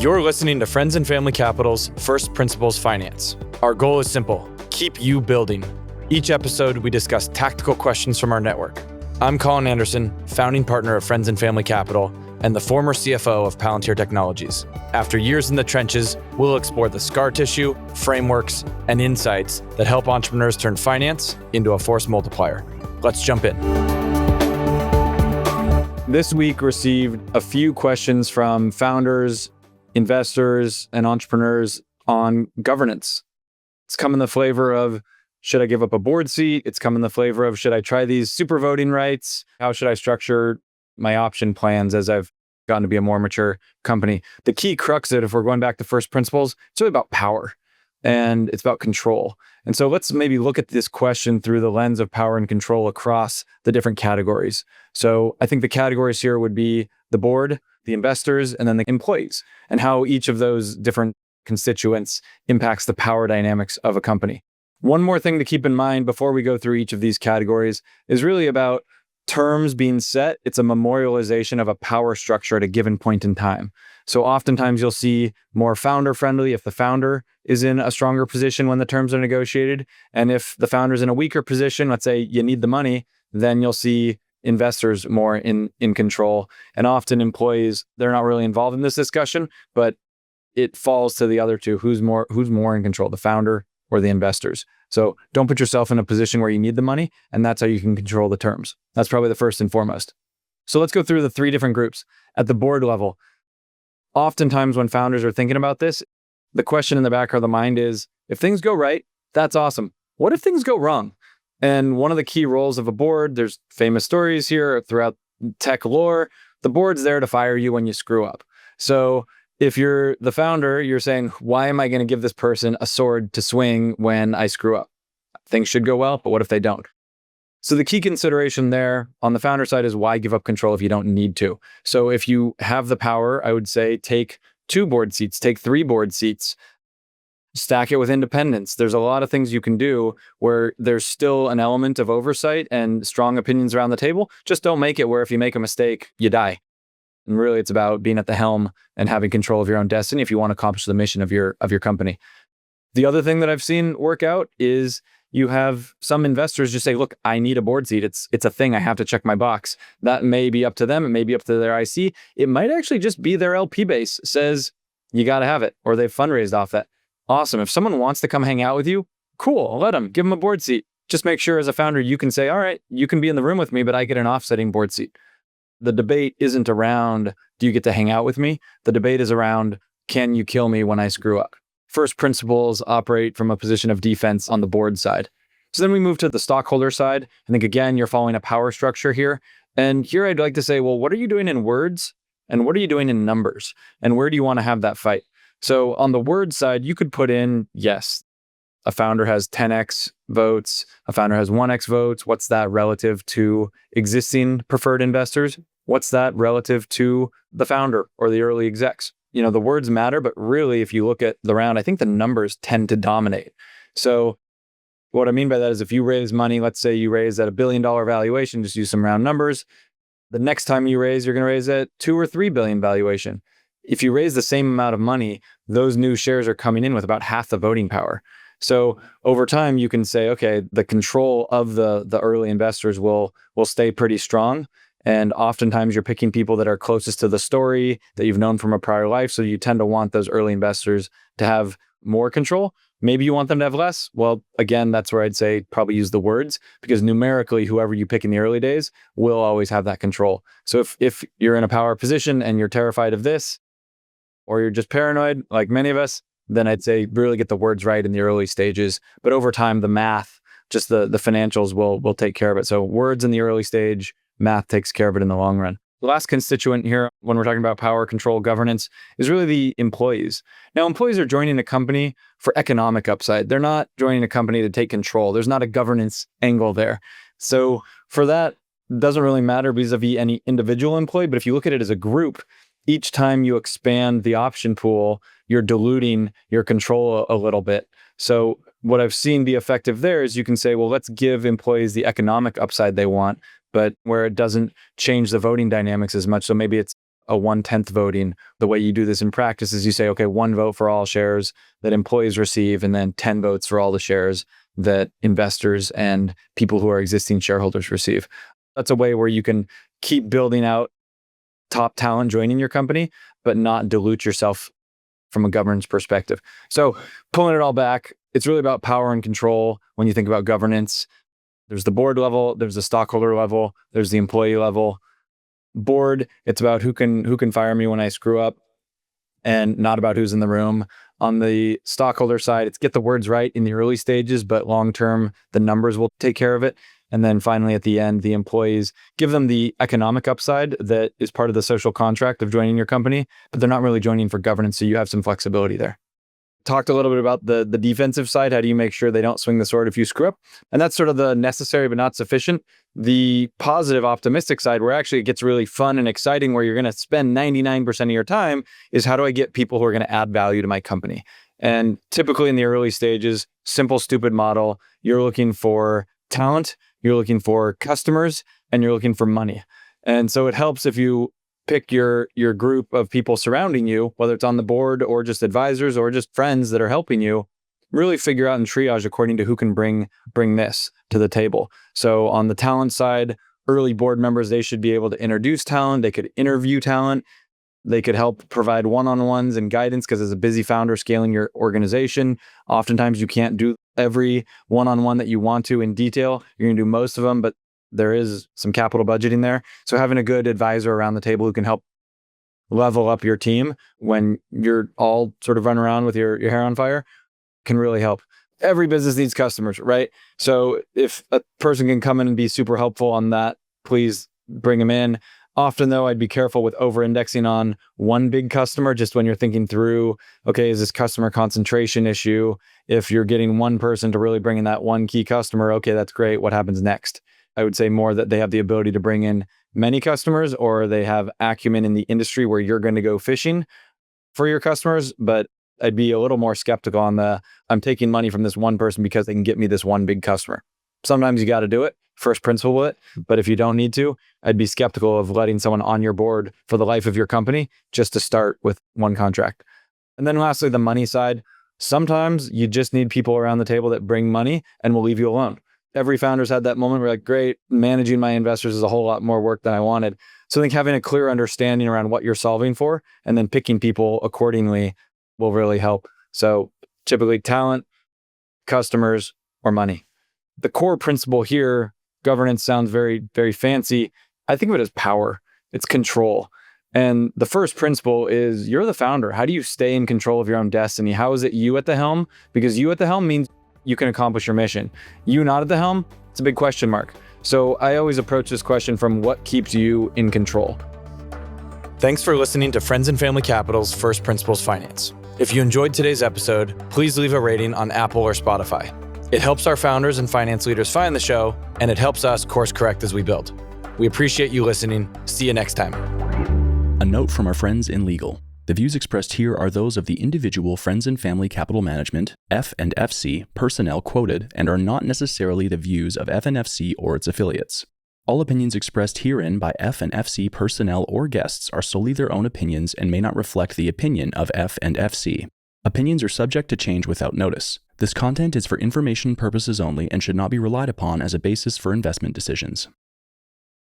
You're listening to Friends and Family Capital's First Principles Finance. Our goal is simple: keep you building. Each episode, we discuss tactical questions from our network. I'm Colin Anderson, founding partner of Friends and Family Capital and the former CFO of Palantir Technologies. After years in the trenches, we'll explore the scar tissue, frameworks, and insights that help entrepreneurs turn finance into a force multiplier. Let's jump in. This week received a few questions from founders, investors, and entrepreneurs on governance. It's come in the flavor of, should I give up a board seat? It's come in the flavor of, should I try these super voting rights? How should I structure my option plans as I've gotten to be a more mature company? The key crux of it, if we're going back to first principles, it's really about power and it's about control. And so let's maybe look at this question through the lens of power and control across the different categories. So I think the categories here would be the board, the investors, and then the employees, and how each of those different constituents impacts the power dynamics of a company. One more thing to keep in mind before we go through each of these categories is really about terms being set. It's a memorialization of a power structure at a given point in time. So oftentimes you'll see more founder friendly if the founder is in a stronger position when the terms are negotiated. And if the founder is in a weaker position, let's say you need the money, then you'll see investors more in control. And often employees, they're not really involved in this discussion, but it falls to the other two. Who's more in control, the founder or the investors? So don't put yourself in a position where you need the money, and that's how you can control the terms. That's probably the first and foremost. So let's go through the three different groups. At the board level, oftentimes when founders are thinking about this, the question in the back of the mind is, if things go right, that's awesome. What if things go wrong? And one of the key roles of a board, there's famous stories here throughout tech lore, the board's there to fire you when you screw up. So if you're the founder, you're saying, why am I going to give this person a sword to swing when I screw up? Things should go well, but what if they don't? So the key consideration there on the founder side is, why give up control if you don't need to? So if you have the power, I would say take 2 board seats, take 3 board seats, stack it with independence. There's a lot of things you can do where there's still an element of oversight and strong opinions around the table. Just don't make it where if you make a mistake, you die. And really, it's about being at the helm and having control of your own destiny if you want to accomplish the mission of your company. The other thing that I've seen work out is you have some investors just say, look, I need a board seat. It's a thing. I have to check my box. That may be up to them. It may be up to their IC. It might actually just be their LP base says, you got to have it, or they've fundraised off that. Awesome. If someone wants to come hang out with you, cool. Let them. Give them a board seat. Just make sure as a founder, you can say, all right, you can be in the room with me, but I get an offsetting board seat. The debate isn't around, do you get to hang out with me? The debate is around, can you kill me when I screw up? First principles operate from a position of defense on the board side. So then we move to the stockholder side. I think, again, you're following a power structure here. And here I'd like to say, well, what are you doing in words? And what are you doing in numbers? And where do you want to have that fight? So on the word side, you could put in, yes, a founder has 10x votes, a founder has 1x votes. What's that relative to existing preferred investors? What's that relative to the founder or the early execs? You know, the words matter, but really, if you look at the round, I think the numbers tend to dominate. So what I mean by that is, if you raise money, let's say you raise at $1 billion valuation, just use some round numbers. The next time you raise, you're going to raise at 2 or 3 billion valuation. If you raise the same amount of money, those new shares are coming in with about half the voting power. So over time, you can say, okay, the control of the early investors will stay pretty strong. And oftentimes you're picking people that are closest to the story that you've known from a prior life. So you tend to want those early investors to have more control. Maybe you want them to have less. Well, again, that's where I'd say probably use the words, because numerically, whoever you pick in the early days will always have that control. So if you're in a power position and you're terrified of this, or you're just paranoid, like many of us, then I'd say really get the words right in the early stages. But over time, the math, just the financials will take care of it. So words in the early stage, math takes care of it in the long run. The last constituent here, when we're talking about power, control, governance, is really the employees. Now, employees are joining a company for economic upside. They're not joining a company to take control. There's not a governance angle there. So for that, it doesn't really matter vis-a-vis any individual employee. But if you look at it as a group, each time you expand the option pool, you're diluting your control a little bit. So what I've seen be effective there is you can say, well, let's give employees the economic upside they want, but where it doesn't change the voting dynamics as much. So maybe it's a 1/10 voting. The way you do this in practice is you say, okay, 1 vote for all shares that employees receive, and then 10 votes for all the shares that investors and people who are existing shareholders receive. That's a way where you can keep building out top talent joining your company, but not dilute yourself from a governance perspective. So pulling it all back, it's really about power and control. When you think about governance, there's the board level, there's the stockholder level, there's the employee level. Board, it's about who can fire me when I screw up, and not about who's in the room. On the stockholder side, it's get the words right in the early stages, but long-term, the numbers will take care of it. And then finally, at the end, the employees, give them the economic upside that is part of the social contract of joining your company, but they're not really joining for governance, so you have some flexibility there. Talked a little bit about the defensive side. How do you make sure they don't swing the sword if you screw up? And that's sort of the necessary but not sufficient. The positive, optimistic side, where actually it gets really fun and exciting, where you're going to spend 99% of your time, is how do I get people who are going to add value to my company? And typically in the early stages, simple, stupid model, you're looking for talent, you're looking for customers, and you're looking for money. And so it helps if you pick your group of people surrounding you, whether it's on the board or just advisors or just friends that are helping you, really figure out and triage according to who can bring this to the table. So on the talent side, early board members, they should be able to introduce talent. They could interview talent. They could help provide one-on-ones and guidance, because as a busy founder scaling your organization, oftentimes you can't do every one-on-one that you want to in detail. You're going to do most of them, but there is some capital budgeting there. So having a good advisor around the table who can help level up your team when you're all sort of running around with your hair on fire can really help. Every business needs customers, right? So if a person can come in and be super helpful on that, please bring them in. Often though, I'd be careful with over-indexing on one big customer, just when you're thinking through, okay, is this customer concentration issue? If you're getting one person to really bring in that one key customer, okay, that's great. What happens next? I would say more that they have the ability to bring in many customers, or they have acumen in the industry where you're going to go fishing for your customers. But I'd be a little more skeptical on I'm taking money from this one person because they can get me this one big customer. Sometimes you got to do it, first principle it. But if you don't need to, I'd be skeptical of letting someone on your board for the life of your company just to start with one contract. And then lastly, the money side. Sometimes you just need people around the table that bring money and will leave you alone. Every founder's had that moment where like, great, managing my investors is a whole lot more work than I wanted. So I think having a clear understanding around what you're solving for and then picking people accordingly will really help. So typically talent, customers, or money. The core principle here, governance sounds very, very fancy. I think of it as power. It's control. And the first principle is you're the founder. How do you stay in control of your own destiny? How is it you at the helm? Because you at the helm means you can accomplish your mission. You not at the helm, it's a big question mark. So I always approach this question from what keeps you in control. Thanks for listening to Friends and Family Capital's First Principles Finance. If you enjoyed today's episode, please leave a rating on Apple or Spotify. It helps our founders and finance leaders find the show, and it helps us course correct as we build. We appreciate you listening. See you next time. A note from our friends in legal. The views expressed here are those of the individual Friends and Family Capital Management, F&FC, personnel quoted, and are not necessarily the views of F&FC or its affiliates. All opinions expressed herein by F&FC personnel or guests are solely their own opinions and may not reflect the opinion of F&FC. Opinions are subject to change without notice. This content is for information purposes only and should not be relied upon as a basis for investment decisions.